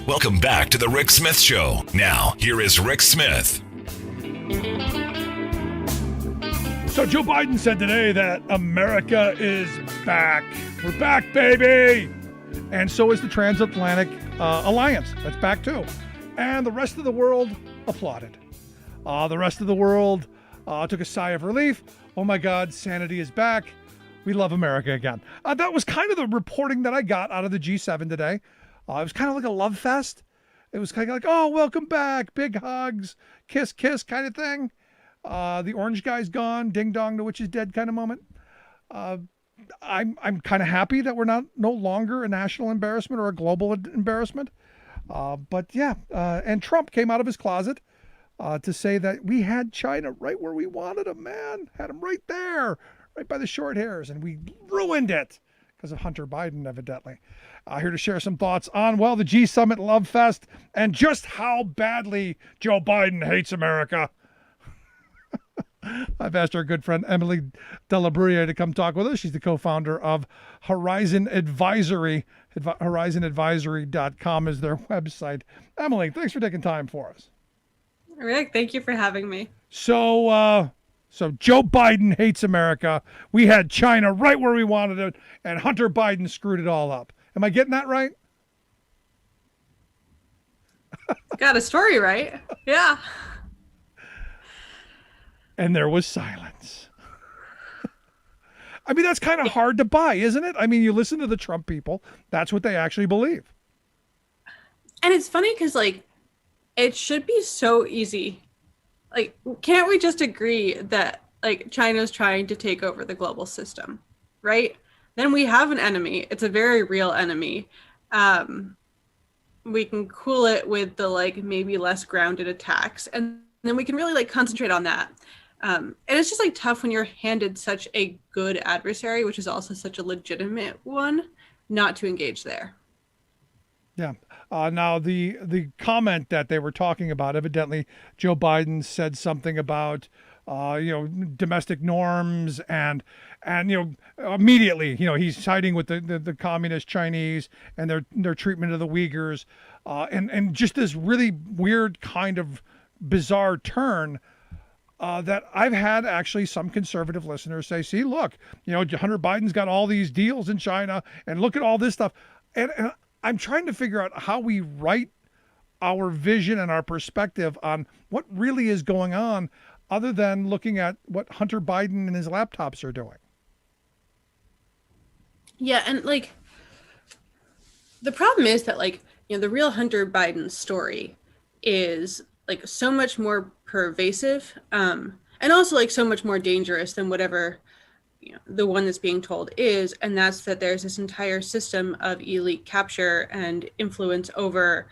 Welcome back to the Rick Smith Show. Now, here is Rick Smith. So Joe Biden said today that America is back. We're back, baby. And so is the transatlantic alliance. That's back too. And the rest of the world applauded. The rest of the world took a sigh of relief. Oh my God, sanity is back. We love America again. That was kind of the reporting that I got out of the G7 today. It was kind of like a love fest. It was kind of like, oh, welcome back, big hugs, kiss, kiss kind of thing. The orange guy's gone, ding dong, the witch is dead kind of moment. I'm kind of happy that we're no longer a national embarrassment or a global embarrassment. But yeah, and Trump came out of his closet to say that we had China right where we wanted them, man. Had them right there, right by the short hairs, and we ruined it because of Hunter Biden, evidently. Here to share some thoughts on, well, the G7 Love Fest and just how badly Joe Biden hates America. I've asked our good friend Emily Bruyere to come talk with us. She's the co-founder of Horizon Advisory. HorizonAdvisory.com is their website. Emily, thanks for taking time for us. Rick, thank you for having me. So Joe Biden hates America. We had China right where we wanted it, and Hunter Biden screwed it all up. Am I getting that right? Got a story right. Yeah. And there was silence. I mean, that's kind of hard to buy, isn't it? I mean, you listen to the Trump people. That's what they actually believe. And it's funny because, like, it should be so easy. Like, can't we just agree that, like, China's trying to take over the global system, right? Then we have an enemy. It's a very real enemy. We can cool it with the, like, maybe less grounded attacks. And then we can really, like, concentrate on that. And it's just, like, tough when you're handed such a good adversary, which is also such a legitimate one, not to engage there. Yeah. Now, the comment that they were talking about, evidently, Joe Biden said something about, domestic norms and immediately, he's siding with the communist Chinese and their treatment of the Uyghurs, and just this really weird kind of bizarre turn that I've had actually some conservative listeners say, see, look, Hunter Biden's got all these deals in China and look at all this stuff. And I'm trying to figure out how we write our vision and our perspective on what really is going on other than looking at what Hunter Biden and his laptops are doing. Yeah. And like, the problem is that, like, the real Hunter Biden story is, like, so much more pervasive, and also, like, so much more dangerous than whatever the one that's being told is, and that's that there's this entire system of elite capture and influence over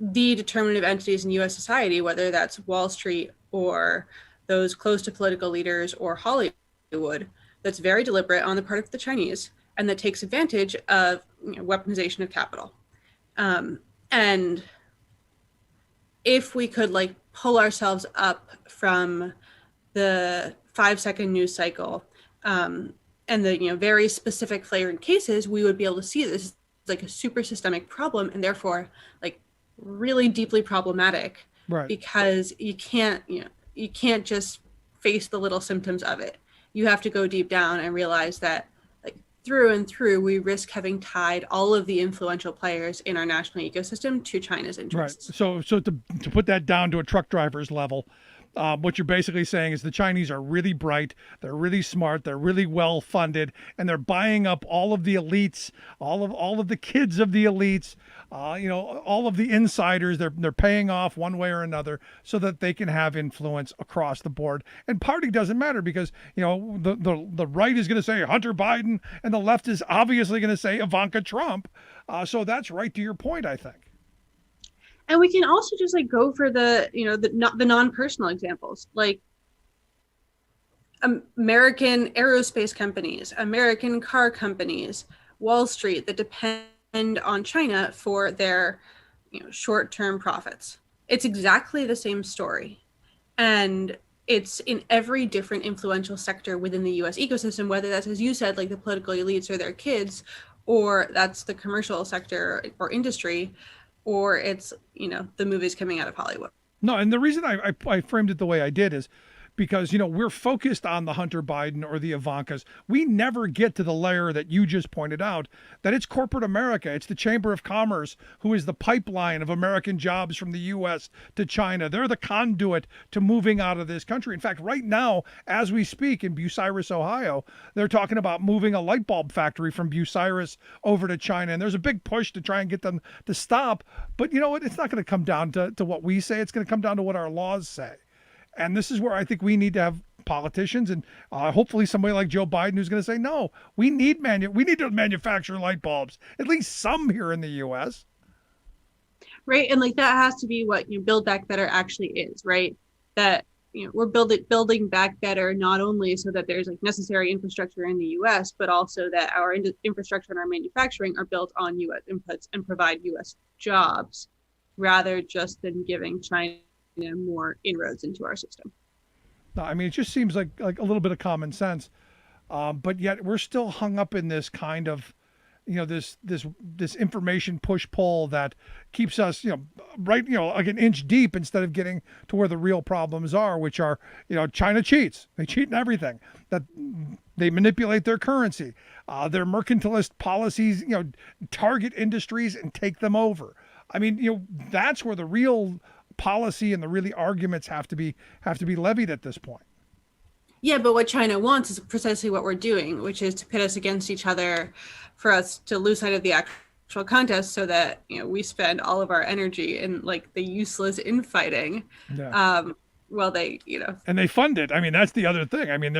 the determinative entities in U.S. society, whether that's Wall Street or those close to political leaders or Hollywood, that's very deliberate on the part of the Chinese and that takes advantage of weaponization of capital. And if we could, like, pull ourselves up from the 5-second news cycle and the very specific flagrant cases, we would be able to see this is like a super systemic problem and therefore, like, really deeply problematic. Right. Because you can't just face the little symptoms of it. You have to go deep down and realize that, like, through and through, we risk having tied all of the influential players in our national ecosystem to China's interests. Right. So to put that down to a truck driver's level, what you're basically saying is the Chinese are really bright, they're really smart, they're really well funded, and they're buying up all of the elites, all of the kids of the elites, all of the insiders. They're paying off one way or another so that they can have influence across the board. And party doesn't matter because the right is going to say Hunter Biden and the left is obviously going to say Ivanka Trump. So that's right to your point, I think. And we can also just, like, go for the non-personal examples, like American aerospace companies, American car companies, Wall Street, that depend on China for their short-term profits. It's exactly the same story. And it's in every different influential sector within the US ecosystem, whether that's, as you said, like the political elites or their kids, or that's the commercial sector or industry, or it's, the movies coming out of Hollywood. No, and the reason I framed it the way I did is because, we're focused on the Hunter Biden or the Ivankas. We never get to the layer that you just pointed out, that it's corporate America. It's the Chamber of Commerce who is the pipeline of American jobs from the U.S. to China. They're the conduit to moving out of this country. In fact, right now, as we speak in Bucyrus, Ohio, they're talking about moving a light bulb factory from Bucyrus over to China. And there's a big push to try and get them to stop. But you know what? It's not going to come down to what we say. It's going to come down to what our laws say. And this is where I think we need to have politicians and hopefully somebody like Joe Biden who's going to say, no, we need to manufacture light bulbs, at least some here in the U.S. Right. And like that has to be what Build Back Better actually is, right? That we're building back better, not only so that there's like necessary infrastructure in the U.S., but also that our infrastructure and our manufacturing are built on U.S. inputs and provide U.S. jobs, rather just than giving China more inroads into our system. No, I mean, it just seems like a little bit of common sense, but yet we're still hung up in this kind of, this information push pull that keeps us, right, like an inch deep instead of getting to where the real problems are, which are, China cheats. They cheat in everything. That they manipulate their currency, their mercantilist policies, target industries and take them over. I mean, that's where the real policy and the really arguments have to be levied at this point. Yeah, but what China wants is precisely what we're doing, which is to pit us against each other, for us to lose sight of the actual contest, so that we spend all of our energy in like the useless infighting. Yeah. Well, they and they fund it. I mean, that's the other thing. I mean,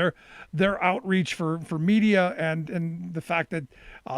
their outreach for media and the fact that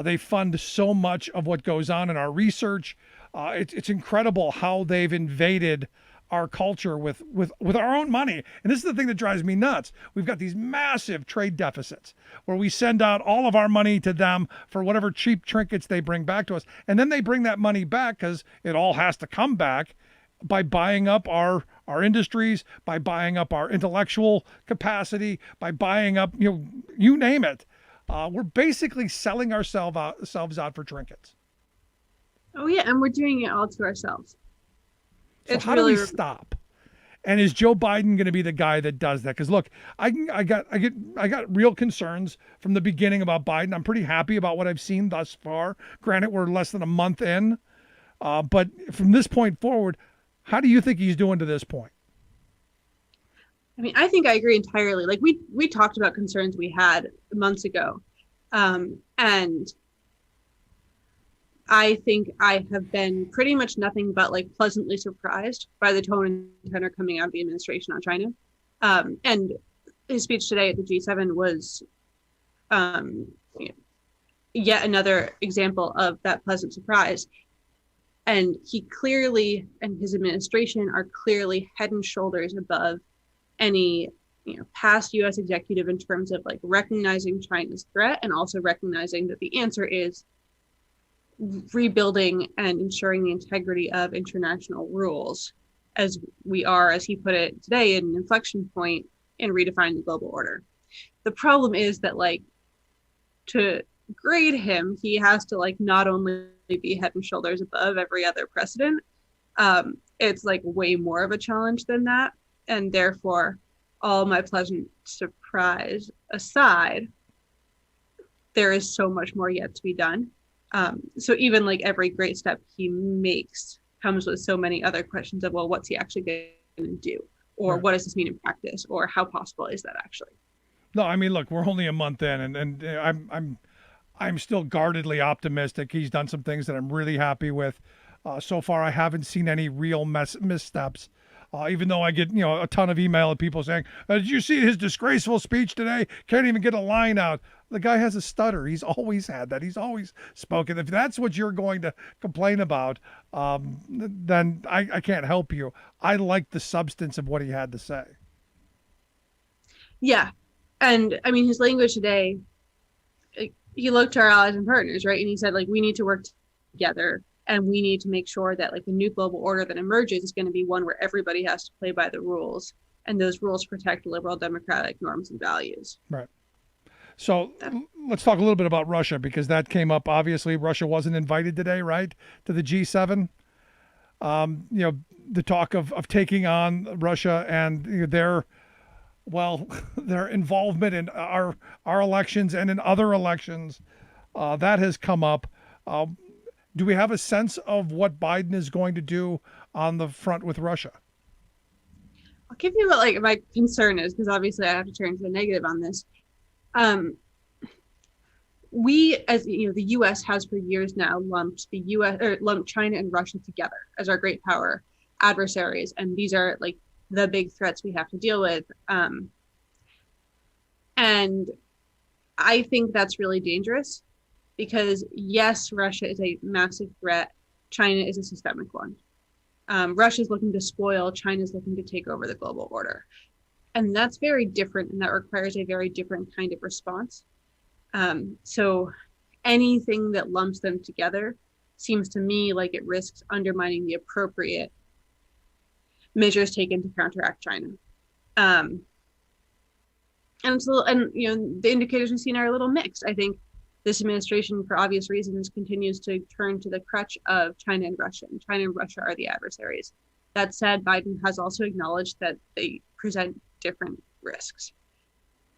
they fund so much of what goes on in our research. It's incredible how they've invaded our culture with our own money. And this is the thing that drives me nuts. We've got these massive trade deficits where we send out all of our money to them for whatever cheap trinkets they bring back to us. And then they bring that money back, because it all has to come back, by buying up our industries, by buying up our intellectual capacity, by buying up, you name it. We're basically selling ourselves out for trinkets. Oh yeah, and we're doing it all to ourselves. So how do we stop? And is Joe Biden going to be the guy that does that? Because look, I got real concerns from the beginning about Biden. I'm pretty happy about what I've seen thus far. Granted, we're less than a month in, but from this point forward, how do you think he's doing to this point? I mean, I think I agree entirely. Like we talked about concerns we had months ago, and I think I have been pretty much nothing but like pleasantly surprised by the tone and tenor coming out of the administration on China. And his speech today at the G7 was yet another example of that pleasant surprise. And he clearly, and his administration are clearly head and shoulders above any past U.S. executive in terms of like recognizing China's threat, and also recognizing that the answer is rebuilding and ensuring the integrity of international rules, as we are, as he put it today, an inflection point in redefining the global order. The problem is that, like, to grade him, he has to like not only be head and shoulders above every other precedent. It's like way more of a challenge than that, and therefore, all my pleasant surprise aside, there is so much more yet to be done. So even like every great step he makes comes with so many other questions of, well, what's he actually going to do? Or Right. What does this mean in practice? Or how possible is that actually? No, I mean, look, we're only a month in, and I'm still guardedly optimistic. He's done some things that I'm really happy with. So far, I haven't seen any real missteps. Even though I get a ton of email of people saying, "Did you see his disgraceful speech today? Can't even get a line out." The guy has a stutter. He's always had that. He's always spoken. If that's what you're going to complain about, then I can't help you. I like the substance of what he had to say. Yeah. And I mean, his language today, he looked to our allies and partners, right? And he said, like, we need to work together, and we need to make sure that like the new global order that emerges is going to be one where everybody has to play by the rules, and those rules protect liberal democratic norms and values. Right. So That, let's talk a little bit about Russia because that came up. Obviously, Russia wasn't invited today, right, to the G7. You know, the talk of taking on Russia and their well, their involvement in our elections and in other elections, that has come up. Uh, do we have a sense of what Biden is going to do on the front with Russia? I'll give you what like my concern is, because obviously I have to turn to the negative on this. Um, we, as you know, the U.S. has for years now lumped the U.S. or lumped China and Russia together as our great power adversaries, and these are like the big threats we have to deal with. And I think that's really dangerous because yes, Russia is a massive threat. China is a systemic one. Russia is looking to spoil. China is looking to take over the global order, and that's very different, and that requires a very different kind of response. So anything that lumps them together seems to me like it risks undermining the appropriate measures taken to counteract China. And the indicators we've seen are a little mixed. I think this administration, for obvious reasons, continues to turn to the crutch of China and Russia, and China and Russia are the adversaries. That said, Biden has also acknowledged that they present different risks.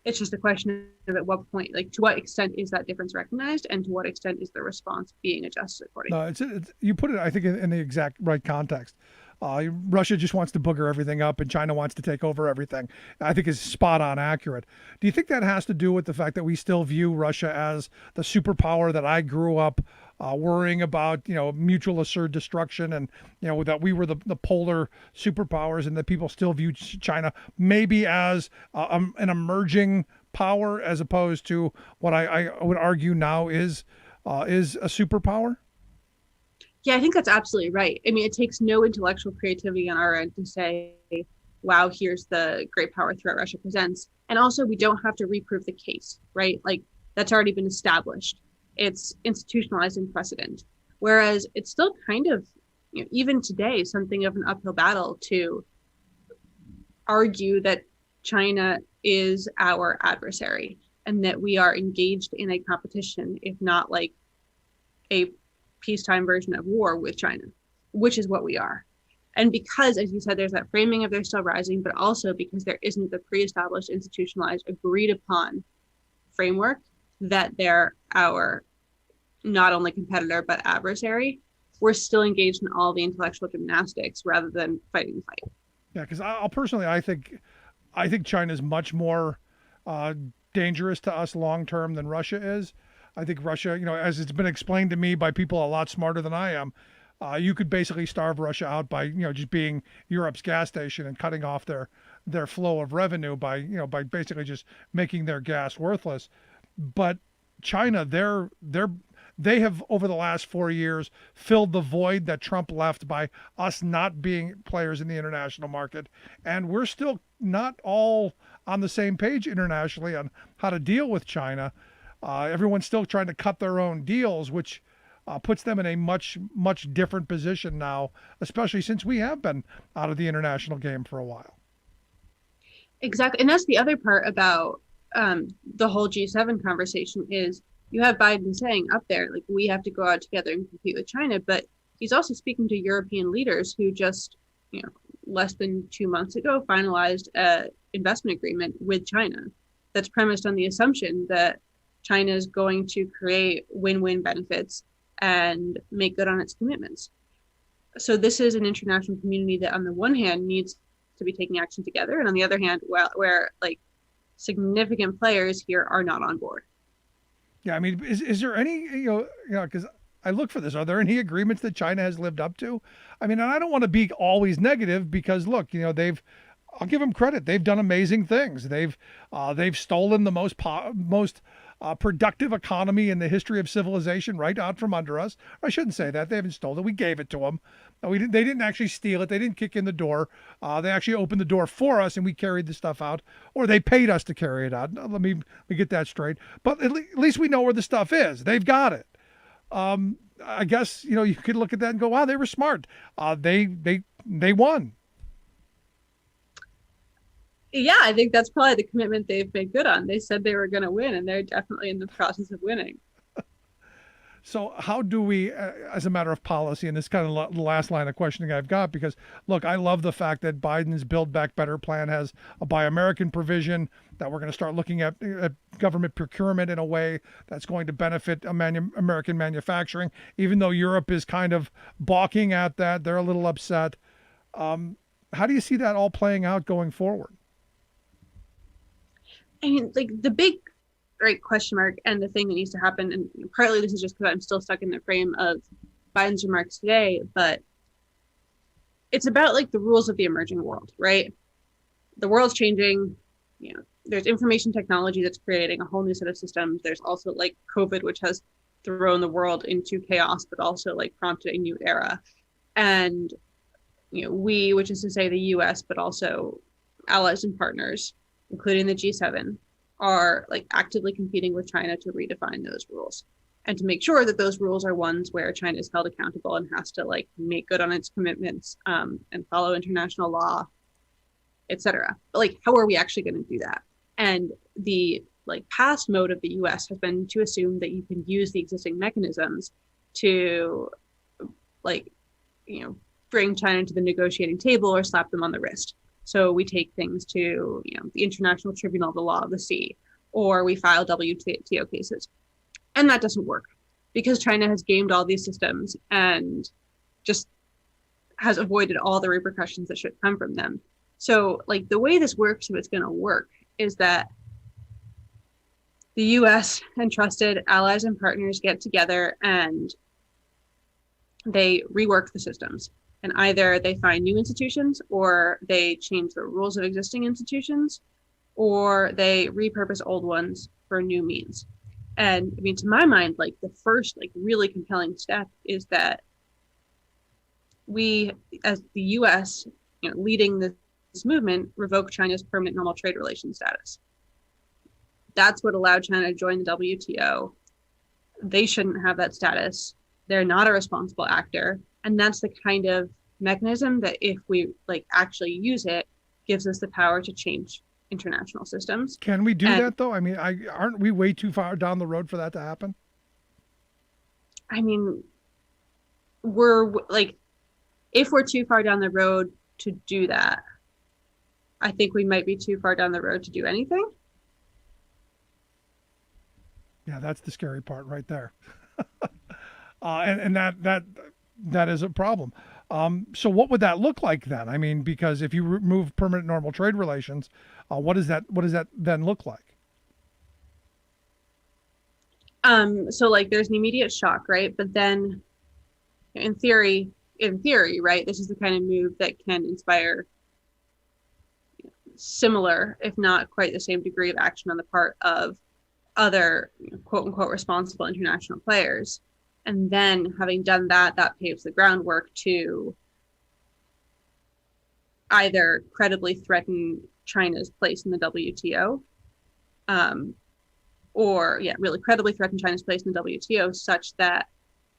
It's just a question of at what point, like to what extent is that difference recognized, and to what extent is the response being adjusted accordingly. No, it's you put it, I think, in the exact right context. Russia just wants to booger everything up, and China wants to take over everything. I think is spot on accurate. Do you think that has to do with the fact that we still view Russia as the superpower that I grew up worrying about, mutual assured destruction, and that we were the polar superpowers, and that people still view China maybe as an emerging power as opposed to what I would argue now is a superpower? Yeah, I think that's absolutely right. I mean, it takes no intellectual creativity on our end to say, wow, here's the great power threat Russia presents. And also, we don't have to reprove the case, right? Like, that's already been established. It's institutionalized in precedent. Whereas it's still kind of, even today, something of an uphill battle to argue that China is our adversary and that we are engaged in a competition, if not like a peacetime version of war with China, which is what we are. And because, as you said, there's that framing of they're still rising, but also because there isn't the pre-established, institutionalized, agreed upon framework that they're our not only competitor, but adversary, we're still engaged in all the intellectual gymnastics rather than fighting the fight. Yeah, because I'll personally, I think China is much more dangerous to us long term than Russia is. I think Russia, as it's been explained to me by people a lot smarter than I am, you could basically starve Russia out by, just being Europe's gas station and cutting off their flow of revenue by basically just making their gas worthless. But China, they have over the last 4 years filled the void that Trump left by us not being players in the international market, and we're still not all on the same page internationally on how to deal with China. Everyone's still trying to cut their own deals, which puts them in a much, much different position now, especially since we have been out of the international game for a while. Exactly. And that's the other part about the whole G7 conversation is you have Biden saying up there, like, we have to go out together and compete with China. But he's also speaking to European leaders who just, less than 2 months ago finalized an investment agreement with China that's premised on the assumption that China is going to create win-win benefits and make good on its commitments. So this is an international community that on the one hand needs to be taking action together, and on the other hand, where like significant players here are not on board. Yeah, I mean, is there any, because I look for this, are there any agreements that China has lived up to? I mean, and I don't want to be always negative because look, I'll give them credit. They've done amazing things. They've stolen the most productive economy in the history of civilization right out from under us. I shouldn't say that. They haven't stolen it. We gave it to them. They didn't actually steal it. They didn't kick in the door. They actually opened the door for us, and we carried the stuff out, or they paid us to carry it out. Let me get that straight. But at least we know where the stuff is. They've got it. I guess you could look at that and go, wow, they were smart. They won. Yeah, I think that's probably the commitment they've made good on. They said they were going to win, and they're definitely in the process of winning. So, how do we, as a matter of policy, and this is kind of the last line of questioning I've got, because look, I love the fact that Biden's Build Back Better plan has a Buy American provision, that we're going to start looking at government procurement in a way that's going to benefit American manufacturing, even though Europe is kind of balking at that. They're a little upset. How do you see that all playing out going forward? I mean, like the big right question mark and the thing that needs to happen, and partly this is just because I'm still stuck in the frame of Biden's remarks today, but it's about like the rules of the emerging world, right? The world's changing. There's information technology that's creating a whole new set of systems. There's also like COVID, which has thrown the world into chaos, but also like prompted a new era. And we, which is to say the US, but also allies and partners, including the G7, are like actively competing with China to redefine those rules and to make sure that those rules are ones where China is held accountable and has to like make good on its commitments, and follow international law, etc. But like, how are we actually going to do that? And the like past mode of the US has been to assume that you can use the existing mechanisms to like, bring China to the negotiating table or slap them on the wrist. So we take things to, the International Tribunal of the Law of the Sea, or we file WTO cases. And that doesn't work because China has gamed all these systems and just has avoided all the repercussions that should come from them. So like the way this works, if it's going to work, is that the US and trusted allies and partners get together and they rework the systems. And either they find new institutions, or they change the rules of existing institutions, or they repurpose old ones for new means. And I mean, to my mind, like the first like really compelling step is that we, as the US, leading this movement, revoke China's permanent normal trade relations status. That's what allowed China to join the WTO. They shouldn't have that status. They're not a responsible actor. And that's the kind of mechanism that if we like actually use it, gives us the power to change international systems. Can we do that though? I mean, aren't we way too far down the road for that to happen? I mean, we're like, if we're too far down the road to do that, I think we might be too far down the road to do anything. Yeah, that's the scary part right there. And that is a problem. So what would that look like then? I mean, because if you remove permanent normal trade relations, what does that then look like? So like there's an immediate shock, right? But then in theory, right, this is the kind of move that can inspire similar, if not quite the same degree of action on the part of other quote unquote responsible international players. And then having done that, that paves the groundwork to either credibly threaten China's place in the WTO, or really credibly threaten China's place in the WTO such that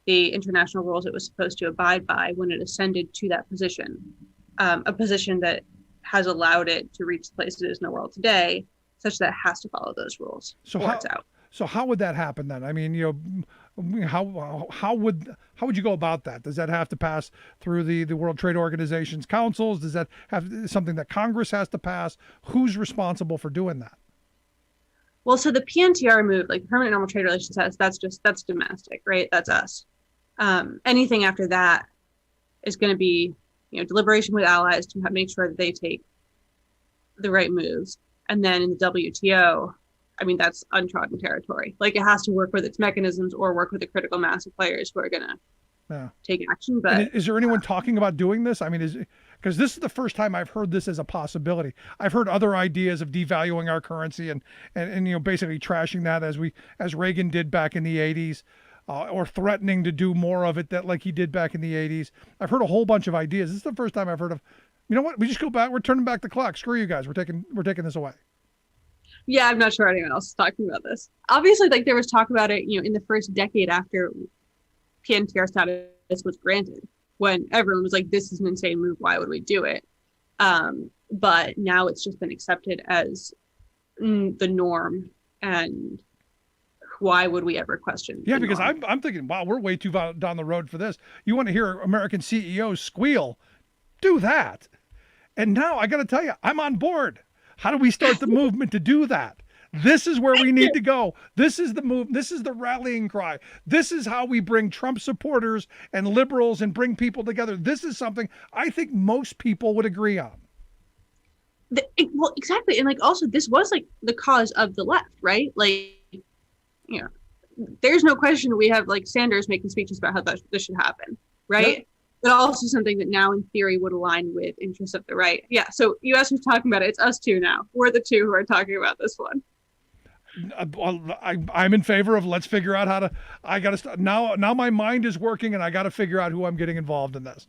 the international rules it was supposed to abide by when it ascended to that position, a position that has allowed it to reach the place it is in the world today, such that it has to follow those rules or it's out. So how would that happen then? I mean, how would you go about that? Does that have to pass through the World Trade Organization's councils? Does that have something that Congress has to pass? Who's responsible for doing that? Well, so the PNTR move, like permanent normal trade relations status, that's domestic, right? That's us. Anything after that is going to be, deliberation with allies to make sure that they take the right moves. And then in the WTO, I mean, that's untrodden territory. Like it has to work with its mechanisms or work with a critical mass of players who are going to take action. But is there anyone talking about doing this? I mean, because this is the first time I've heard this as a possibility. I've heard other ideas of devaluing our currency and basically trashing that as Reagan did back in the 80s, or threatening to do more of it that like he did back in the 80s. I've heard a whole bunch of ideas. This is the first time I've heard of, you know what? We just go back. We're turning back the clock. Screw you guys. We're taking this away. Yeah, I'm not sure anyone else is talking about this. Obviously, like there was talk about it, in the first decade after PNTR status was granted, when everyone was like, this is an insane move. Why would we do it? But now it's just been accepted as the norm, and why would we ever question? Yeah, because I'm thinking, wow, we're way too down the road for this. You want to hear American CEOs squeal? Do that. And now I got to tell you, I'm on board. How do we start the movement to do that? This is where we need to go. This is the move. This is the rallying cry. This is how we bring Trump supporters and liberals and bring people together. This is something I think most people would agree on. Well, exactly. And like, also, this was like the cause of the left, right? Like, you know, there's no question we have like Sanders making speeches about how this should happen, right? Yep. But also something that now in theory would align with interests of the right. Yeah. So you guys were talking about it. It's us two now. We're the two who are talking about this one. I'm in favor of let's figure out how to. I got to now. My mind is working, and I got to figure out who I'm getting involved in this,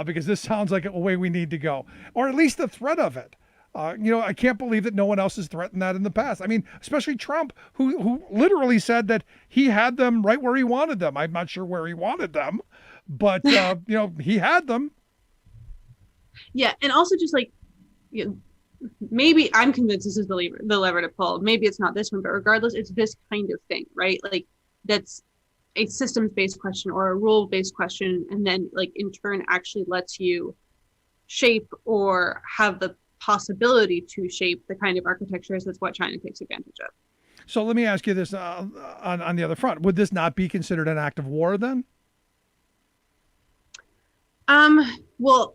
because this sounds like a way we need to go, or at least the threat of it. I can't believe that no one else has threatened that in the past. I mean, especially Trump, who literally said that he had them right where he wanted them. I'm not sure where he wanted them, but he had them. Yeah, and also just like, maybe I'm convinced this is the lever to pull. Maybe it's not this one, but regardless, it's this kind of thing, right? Like that's a systems-based question or a rule-based question, and then like in turn actually lets you shape or have the possibility to shape the kind of architectures that's what China takes advantage of. So let me ask you this on the other front. Would this not be considered an act of war then? Well,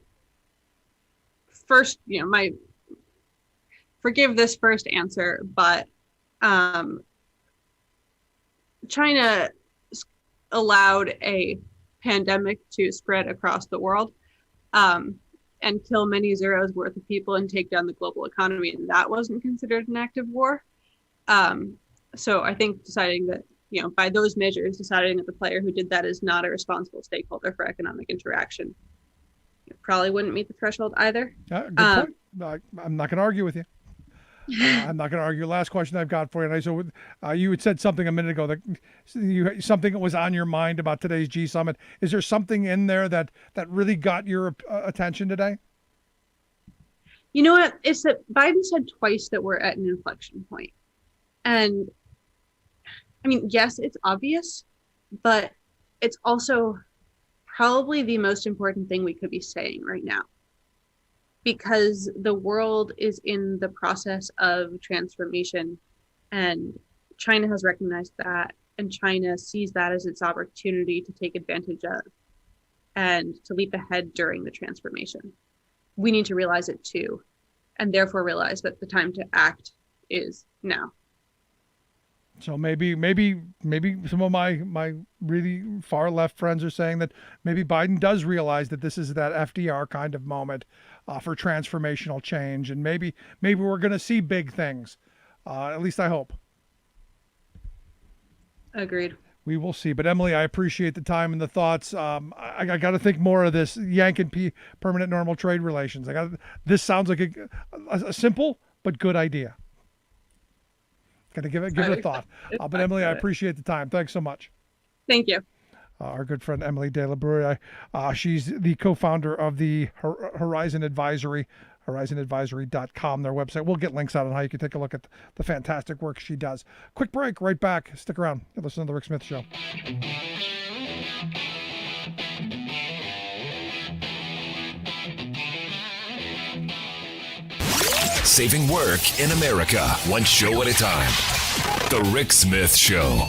first, forgive this first answer, but China allowed a pandemic to spread across the world and kill many zeros worth of people and take down the global economy, and that wasn't considered an act of war. So I think deciding that, by those measures, deciding that the player who did that is not a responsible stakeholder for economic interaction probably wouldn't meet the threshold either. Good point. I'm not going to argue with you. I'm not going to argue. Last question I've got for you. So you had said something a minute ago that something was on your mind about today's G Summit. Is there something in there that really got your attention today? You know what? It's that Biden said twice that we're at an inflection point. And I mean, yes, it's obvious, but it's also probably the most important thing we could be saying right now, because the world is in the process of transformation, and China has recognized that, and China sees that as its opportunity to take advantage of and to leap ahead during the transformation. We need to realize it too, and therefore realize that the time to act is now. So maybe some of my really far left friends are saying that maybe Biden does realize that this is that FDR kind of moment for transformational change, and maybe we're going to see big things. At least I hope. Agreed. We will see. But Emily, I appreciate the time and the thoughts. I got to think more of this Yank permanent normal trade relations. This sounds like a simple but good idea. Gonna give it a thought. But Emily, I appreciate the time. Thanks so much. Thank you. Our good friend Emily de la Bruyere. She's the co-founder of the Horizon Advisory, horizonadvisory.com, their website. We'll get links out on how you can take a look at the fantastic work she does. Quick break, right back. Stick around. You're listening to The Rick Smith Show. Saving work in America, one show at a time. The Rick Smith Show.